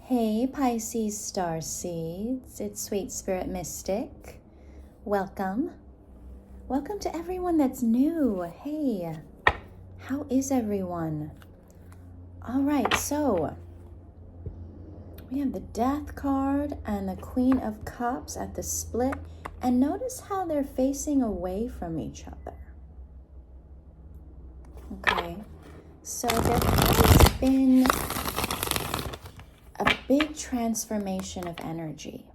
Hey Pisces star seeds, it's Sweet Spirit Mystic. Welcome. Welcome to everyone that's new. Hey, how is everyone? All right, so we have the Death card and the Queen of Cups at the split, and notice how they're facing away from each other. Okay, so there has been a big transformation of energy.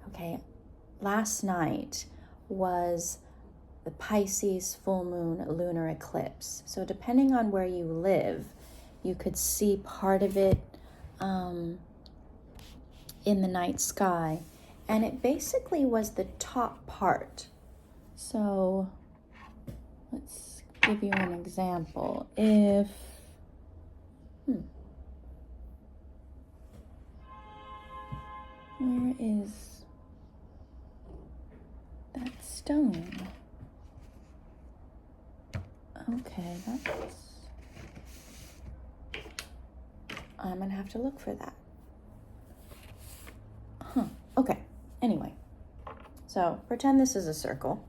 Okay, last night was the Pisces full moon lunar eclipse. So depending on where you live, you could see part of it in the night sky. And it basically was the top part. So let's give you an example. If where is that stone? Okay, I'm gonna have to look for that. Okay, anyway. So pretend this is a circle.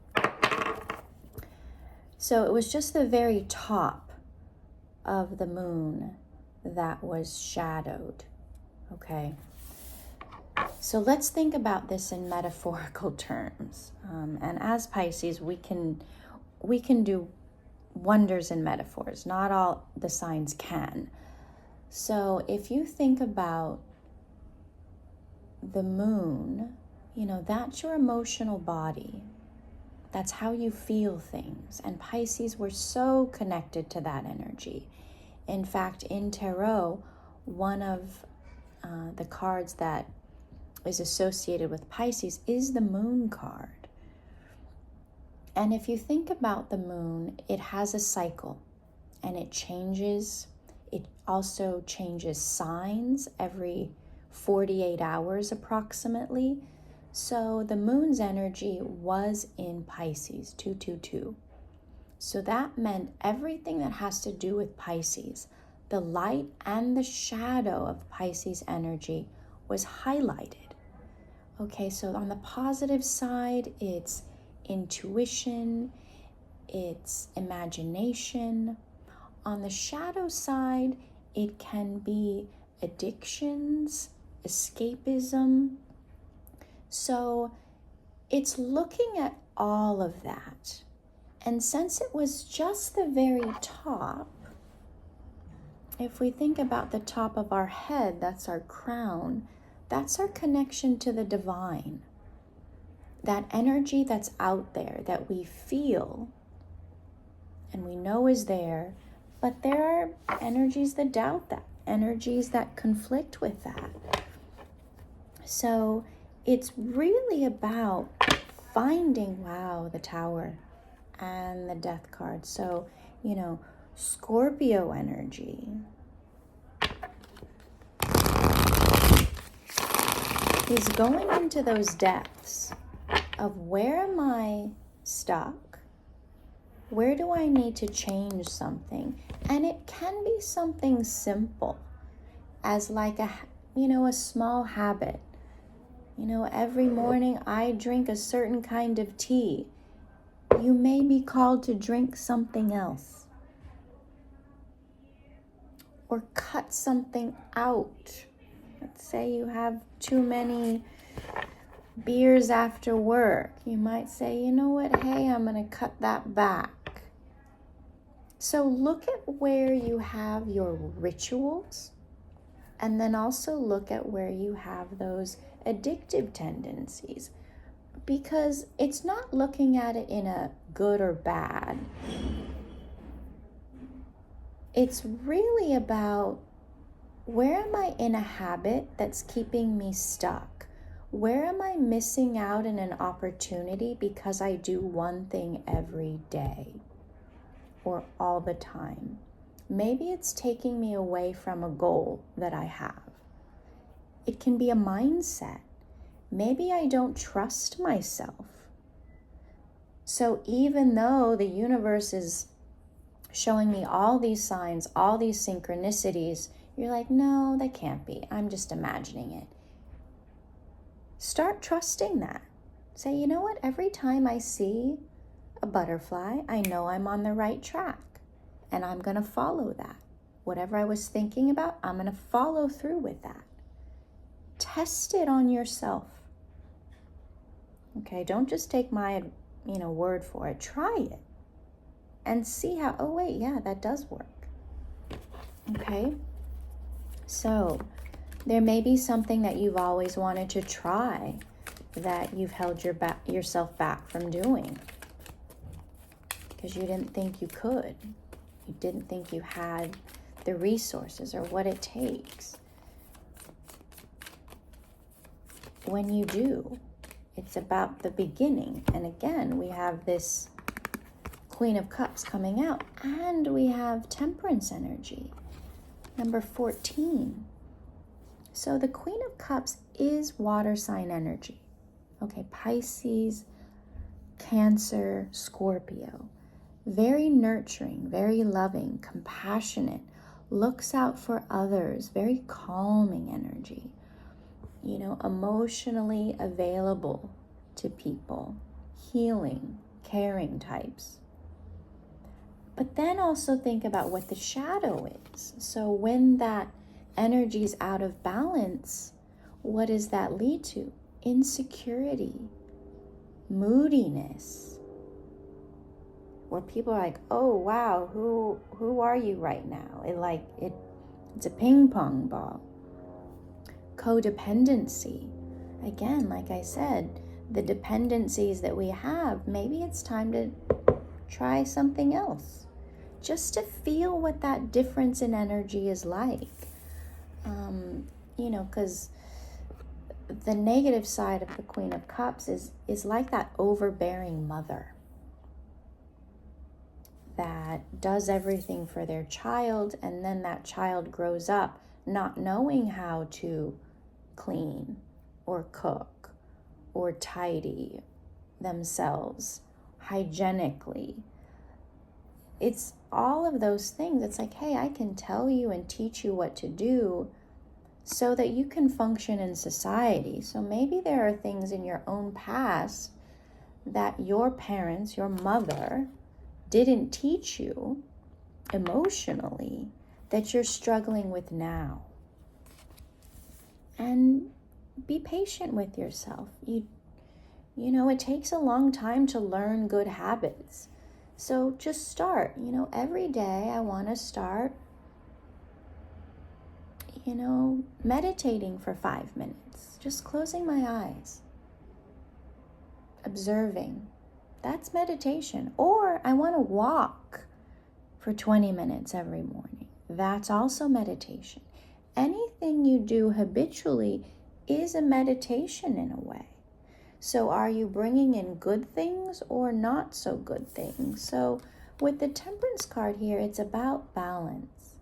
So it was just the very top of the moon that was shadowed, okay? So let's think about this in metaphorical terms. And as Pisces, we can do wonders in metaphors. Not all the signs can. So if you think about the moon, that's your emotional body. That's how you feel things. And Pisces, we're so connected to that energy. In fact, in tarot, one of the cards that is associated with Pisces is the moon card. And if you think about the moon, it has a cycle and it changes. It also changes signs every 48 hours approximately. So the moon's energy was in Pisces, 222. So that meant everything that has to do with Pisces, the light and the shadow of Pisces energy was highlighted. Okay, so on the positive side, it's intuition, it's imagination. On the shadow side, it can be addictions, escapism. So it's looking at all of that. And since it was just the very top, if we think about the top of our head, that's our crown, that's our connection to the divine. That energy that's out there that we feel and we know is there, but there are energies that doubt that, energies that conflict with that. So it's really about finding, the Tower and the Death card. So, Scorpio energy is going into those depths of where am I stuck? Where do I need to change something? And it can be something simple as like a small habit. Every morning I drink a certain kind of tea. You may be called to drink something else. Or cut something out. Let's say you have too many beers after work. You might say, you know what, hey, I'm going to cut that back. So look at where you have your rituals, and then also look at where you have those addictive tendencies, because it's not looking at it in a good or bad. It's really about, where am I in a habit that's keeping me stuck? Where am I missing out in an opportunity because I do one thing every day or all the time? Maybe it's taking me away from a goal that I have. It can be a mindset. Maybe I don't trust myself. So even though the universe is showing me all these signs, all these synchronicities, You're like, no, that can't be. I'm just imagining it. Start trusting that. Say, you know what? Every time I see a butterfly, I know I'm on the right track. And I'm going to follow that. Whatever I was thinking about, I'm going to follow through with that. Test it on yourself. Okay, don't just take my, word for it. Try it and see how, oh wait, yeah, that does work. Okay? So, there may be something that you've always wanted to try that you've held yourself back from doing because you didn't think you could. You didn't think you had the resources or what it takes. When you do, it's about the beginning. And again, we have this Queen of Cups coming out, and we have Temperance energy, number 14. So the Queen of Cups is water sign energy. Okay, Pisces, Cancer, Scorpio. Very nurturing, very loving, compassionate, looks out for others, very calming energy. Emotionally available to people, healing, caring types. But then also think about what the shadow is. So when that energy is out of balance, what does that lead to? Insecurity, moodiness, where people are like, oh wow, who are you right now? It's a ping pong ball. Codependency. Again, like I said, the dependencies that we have, maybe it's time to try something else. Just to feel what that difference in energy is like. Because the negative side of the Queen of Cups is like that overbearing mother that does everything for their child, and then that child grows up not knowing how to clean or cook or tidy themselves hygienically. It's all of those things. It's like, hey, I can tell you and teach you what to do so that you can function in society. So maybe there are things in your own past that your parents, your mother, didn't teach you emotionally that you're struggling with now. And be patient with yourself. It takes a long time to learn good habits. So just start. Every day I want to start, meditating for 5 minutes. Just closing my eyes. Observing. That's meditation. Or I want to walk for 20 minutes every morning. That's also meditation. Anything you do habitually is a meditation in a way. So are you bringing in good things or not so good things? So with the Temperance card here, it's about balance.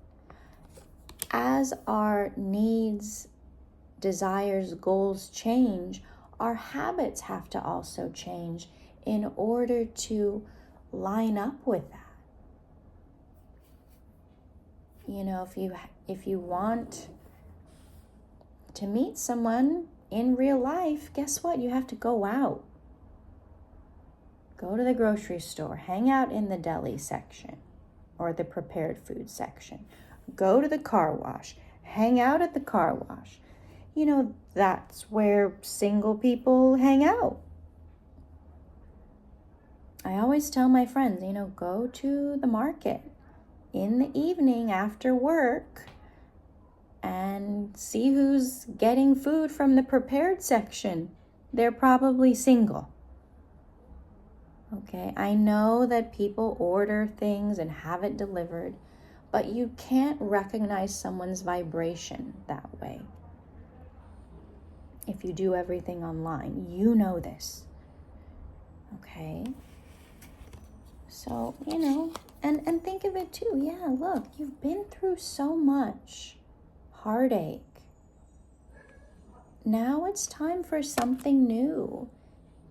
As our needs, desires, goals change, our habits have to also change in order to line up with that. If you want to meet someone in real life, guess what? You have to go out. Go to the grocery store, hang out in the deli section or the prepared food section. Go to the car wash, hang out at the car wash. That's where single people hang out. I always tell my friends, go to the market in the evening after work and see who's getting food from the prepared section. They're probably single. Okay, I know that people order things and have it delivered, but you can't recognize someone's vibration that way. If you do everything online, you know this. Okay? So, and think of it too. Yeah, look, you've been through so much heartache. Now it's time for something new,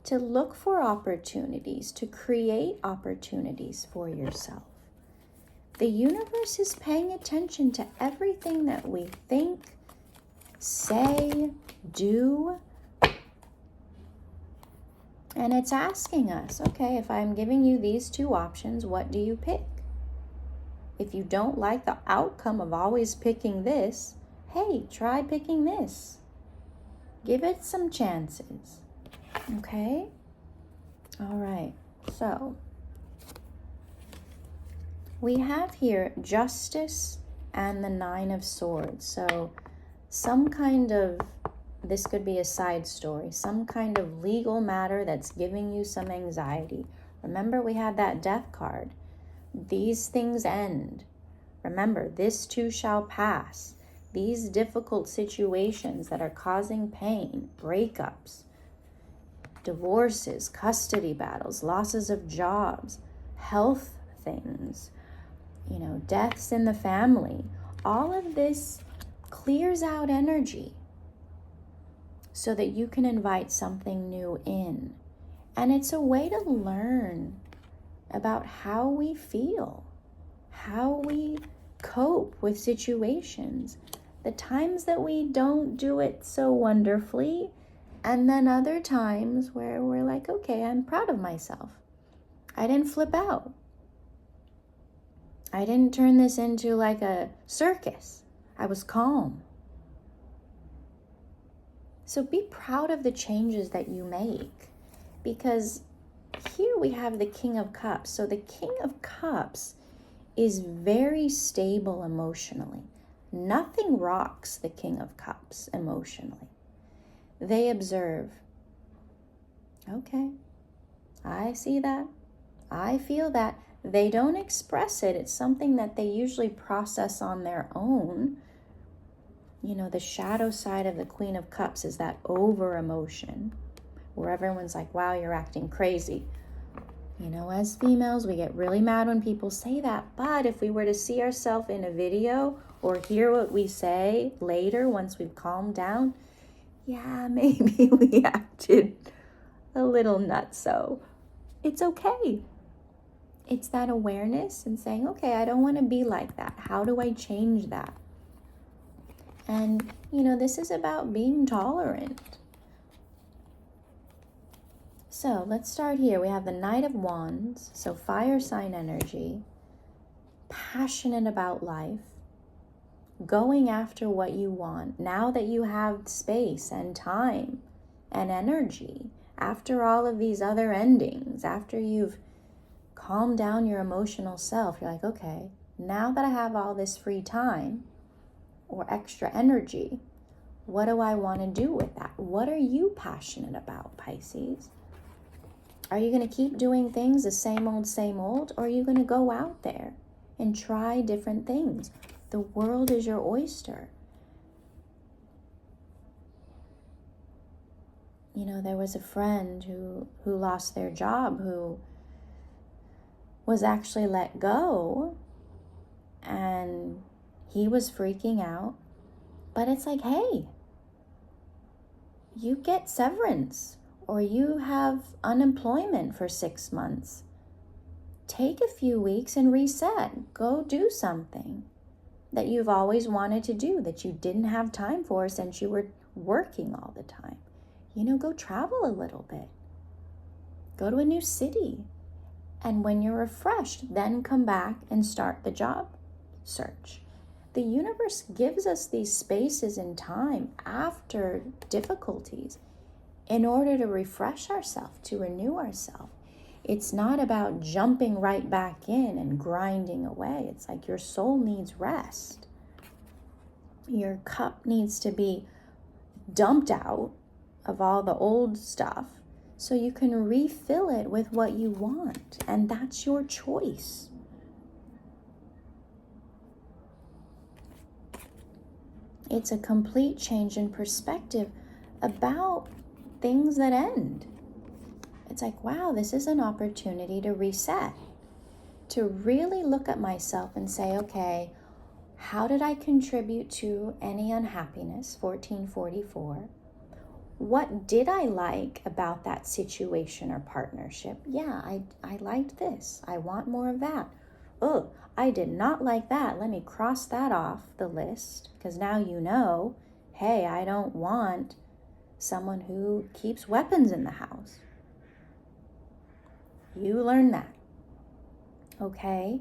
to look for opportunities, to create opportunities for yourself. The universe is paying attention to everything that we think, say, do. And it's asking us, okay, if I'm giving you these two options, what do you pick? If you don't like the outcome of always picking this, hey, try picking this. Give it some chances. Okay? All right. So, we have here Justice and the Nine of Swords. So, some kind of, this could be a side story, some kind of legal matter that's giving you some anxiety. Remember, we had that Death card. These things end. Remember, this too shall pass. These difficult situations that are causing pain, breakups, divorces, custody battles, losses of jobs, health things, deaths in the family, all of this clears out energy so that you can invite something new in. And it's a way to learn about how we feel, how we cope with situations, the times that we don't do it so wonderfully, and then other times where we're like, okay, I'm proud of myself. I didn't flip out. I didn't turn this into like a circus. I was calm. So be proud of the changes that you make, because here we have the King of Cups. So the King of Cups is very stable emotionally. Nothing rocks the King of Cups emotionally. They observe, okay, I see that, I feel that. They don't express it. It's something that they usually process on their own. The shadow side of the Queen of Cups is that over emotion, where everyone's like, wow, you're acting crazy. As females, we get really mad when people say that. But if we were to see ourselves in a video or hear what we say later, once we've calmed down, yeah, maybe we acted a little nutso. It's okay. It's that awareness and saying, okay, I don't want to be like that. How do I change that? And, this is about being tolerant. So let's start here. We have the Knight of Wands, so fire sign energy, passionate about life, going after what you want. Now that you have space and time and energy, after all of these other endings, after you've calmed down your emotional self, you're like, okay, now that I have all this free time or extra energy, what do I want to do with that? What are you passionate about, Pisces? Are you going to keep doing things the same old, or are you going to go out there and try different things? The world is your oyster. There was a friend who lost their job, who was actually let go, and he was freaking out. But it's like, hey, you get severance, or you have unemployment for 6 months. Take a few weeks and reset. Go do something that you've always wanted to do that you didn't have time for since you were working all the time. Go travel a little bit. Go to a new city. And when you're refreshed, then come back and start the job search. The universe gives us these spaces in time after difficulties in order to refresh ourselves, to renew ourselves. It's not about jumping right back in and grinding away. It's like your soul needs rest. Your cup needs to be dumped out of all the old stuff so you can refill it with what you want. And that's your choice. It's a complete change in perspective about things that end. It's like, wow, this is an opportunity to reset, to really look at myself and say, okay, how did I contribute to any unhappiness? 1444. What did I like about that situation or partnership? Yeah, I liked this. I want more of that. oh, I did not like that. Let me cross that off the list, because now you know, hey, I don't want someone who keeps weapons in the house. You learn that. Okay?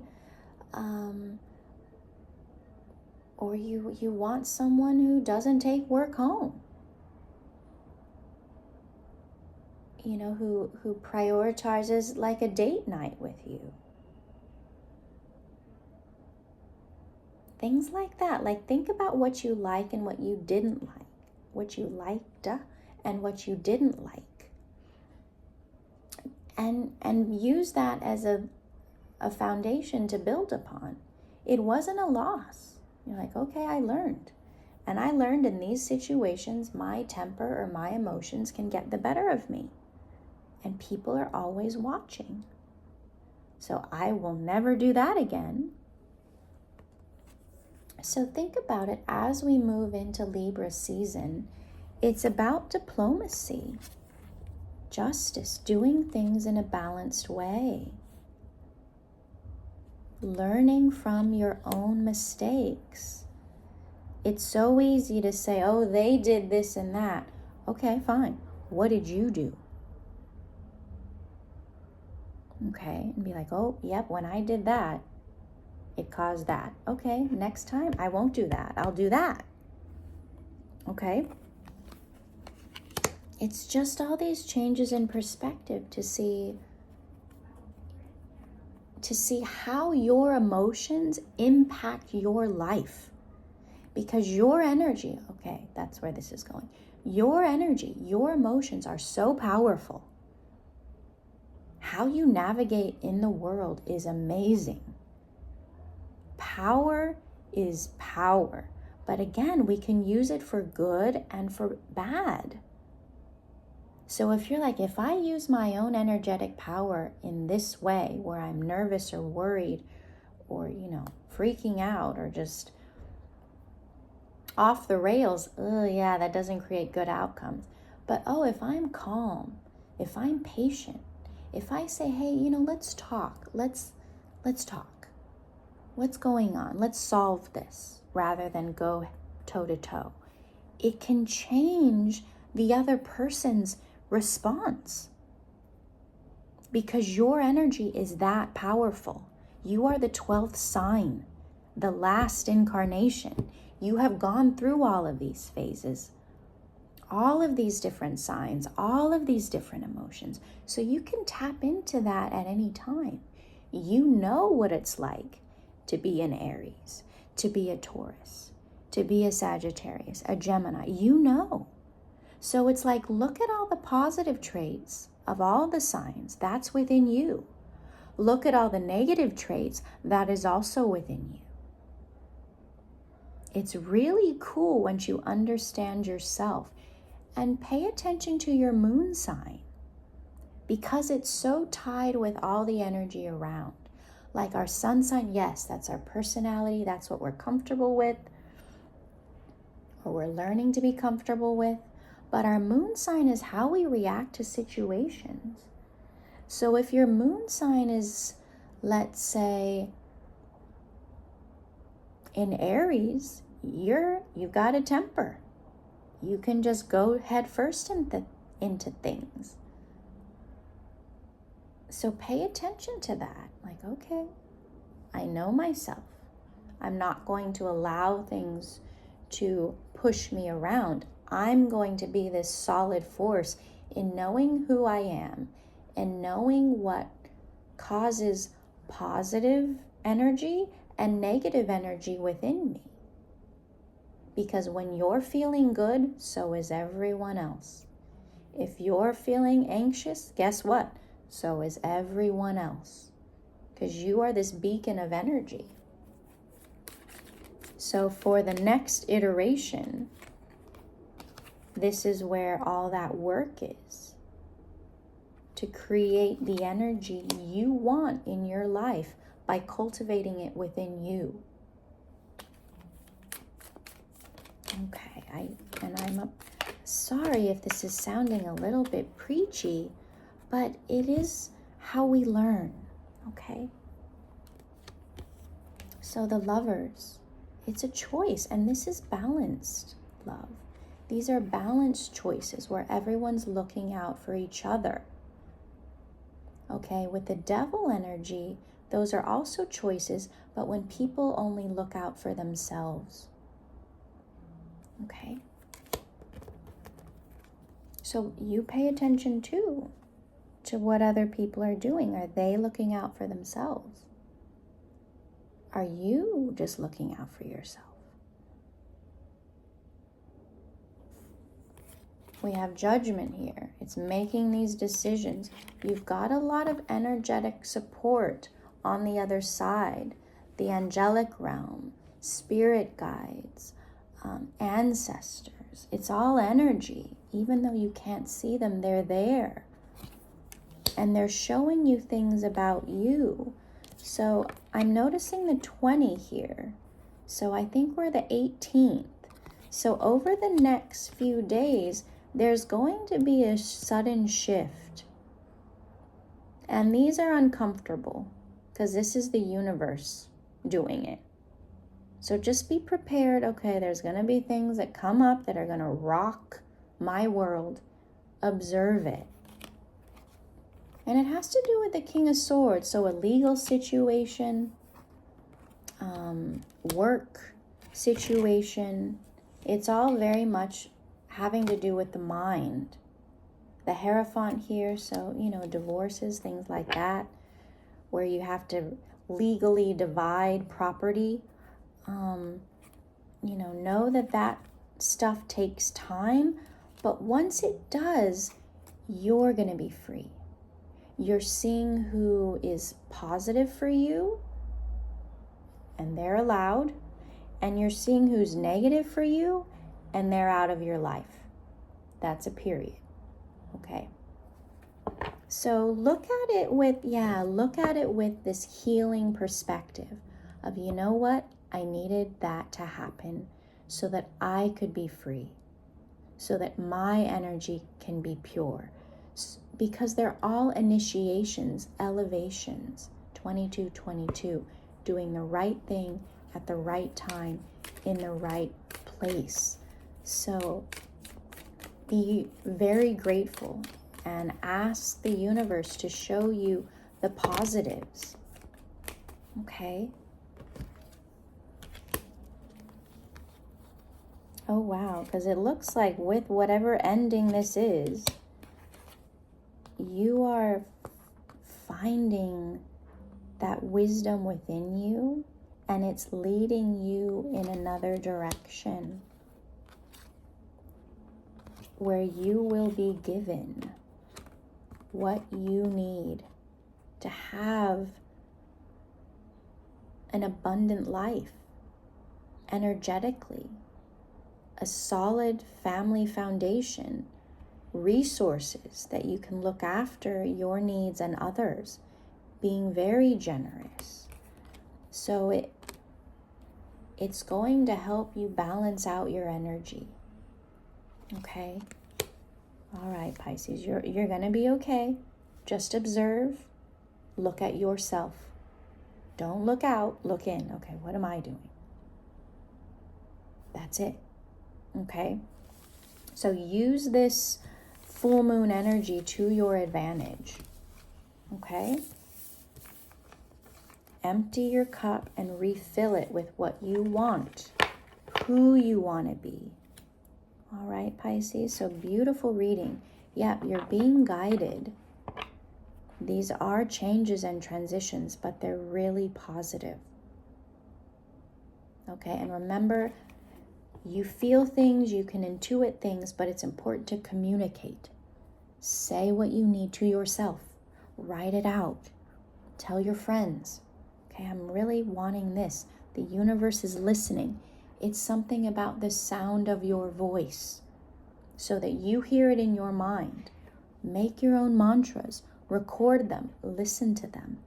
Or you want someone who doesn't take work home. You know, who prioritizes like a date night with you. Things like that. Like, think about what you like and what you didn't like. What you liked and what you didn't like. And use that as a foundation to build upon. It wasn't a loss. You're like, okay, I learned. And I learned in these situations, my temper or my emotions can get the better of me. And people are always watching. So I will never do that again. So think about it as we move into Libra season. It's about diplomacy, justice, doing things in a balanced way. Learning from your own mistakes. It's so easy to say, oh, they did this and that. Okay, fine. What did you do? Okay, and be like, oh, yep, when I did that, it caused that. Okay, next time I won't do that. I'll do that. Okay? It's just all these changes in perspective to see how your emotions impact your life. Because your energy, okay, that's where this is going. Your energy, your emotions are so powerful. How you navigate in the world is amazing. Power is power. But again, we can use it for good and for bad. So if you're like, if I use my own energetic power in this way, where I'm nervous or worried or, freaking out or just off the rails, yeah, that doesn't create good outcomes. But if I'm calm, if I'm patient, if I say, hey, let's talk, let's talk. What's going on? Let's solve this rather than go toe to toe. It can change the other person's response because your energy is that powerful. You are the 12th sign, the last incarnation. You have gone through all of these phases, all of these different signs, all of these different emotions. So you can tap into that at any time. You know what it's like to be an Aries, to be a Taurus, to be a Sagittarius, a Gemini. You know. So it's like, look at all the positive traits of all the signs. That's within you. Look at all the negative traits. That is also within you. It's really cool once you understand yourself and pay attention to your moon sign because it's so tied with all the energy around. Like our sun sign, yes, that's our personality. That's what we're comfortable with or we're learning to be comfortable with. But our moon sign is how we react to situations. So if your moon sign is, let's say, in Aries, you got a temper. You can just go head first into things. So pay attention to that. Like, okay, I know myself. I'm not going to allow things to push me around. I'm going to be this solid force in knowing who I am and knowing what causes positive energy and negative energy within me. Because when you're feeling good, so is everyone else. If you're feeling anxious, guess what? So is everyone else. Because you are this beacon of energy. So for the next iteration, this is where all that work is. To create the energy you want in your life by cultivating it within you. Okay, I'm sorry if this is sounding a little bit preachy, but it is how we learn, okay? So the Lovers, it's a choice, and this is balanced love. These are balanced choices where everyone's looking out for each other. Okay, with the Devil energy, those are also choices, but when people only look out for themselves. Okay? So you pay attention too to what other people are doing. Are they looking out for themselves? Are you just looking out for yourself? We have Judgment here. It's making these decisions. You've got a lot of energetic support on the other side. The angelic realm, spirit guides, ancestors. It's all energy. Even though you can't see them, they're there. And they're showing you things about you. So I'm noticing the 20 here. So I think we're the 18th. So over the next few days, there's going to be a sudden shift. And these are uncomfortable because this is the universe doing it. So just be prepared. Okay, there's going to be things that come up that are going to rock my world. Observe it. And it has to do with the King of Swords. So a legal situation, work situation, it's all very much having to do with the mind. The Hierophant here, so, divorces, things like that, where you have to legally divide property. Know that stuff takes time, but once it does, you're going to be free. You're seeing who is positive for you, and they're allowed, and you're seeing who's negative for you, and they're out of your life. That's a period. Okay. So look at it with this healing perspective of, you know what? I needed that to happen so that I could be free, so that my energy can be pure. Because they're all initiations, elevations, 2222, doing the right thing at the right time in the right place. So be very grateful and ask the universe to show you the positives. Okay? Oh, wow. Because it looks like with whatever ending this is, you are finding that wisdom within you, and it's leading you in another direction where you will be given what you need to have an abundant life energetically, a solid family foundation, resources that you can look after your needs and others, being very generous. So it's going to help you balance out your energy. Okay? All right, Pisces, you're going to be okay. Just observe. Look at yourself. Don't look out, look in. Okay, what am I doing? That's it. Okay? So use this full moon energy to your advantage. Okay? Empty your cup and refill it with what you want, who you want to be. All right, Pisces, so beautiful reading. Yeah, you're being guided. These are changes and transitions, but they're really positive. Okay, and remember, you feel things, you can intuit things, but it's important to communicate. Say what you need to yourself. Write it out. Tell your friends. Okay, I'm really wanting this. The universe is listening. It's something about the sound of your voice so that you hear it in your mind. Make your own mantras. Record them. Listen to them.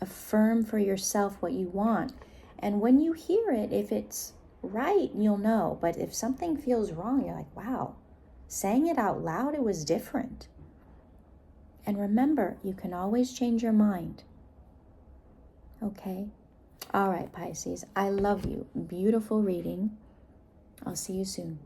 Affirm for yourself what you want. And when you hear it, if it's right, you'll know. But if something feels wrong, you're like, wow, saying it out loud, it was different. And remember, you can always change your mind. Okay? All right, Pisces. I love you. Beautiful reading. I'll see you soon.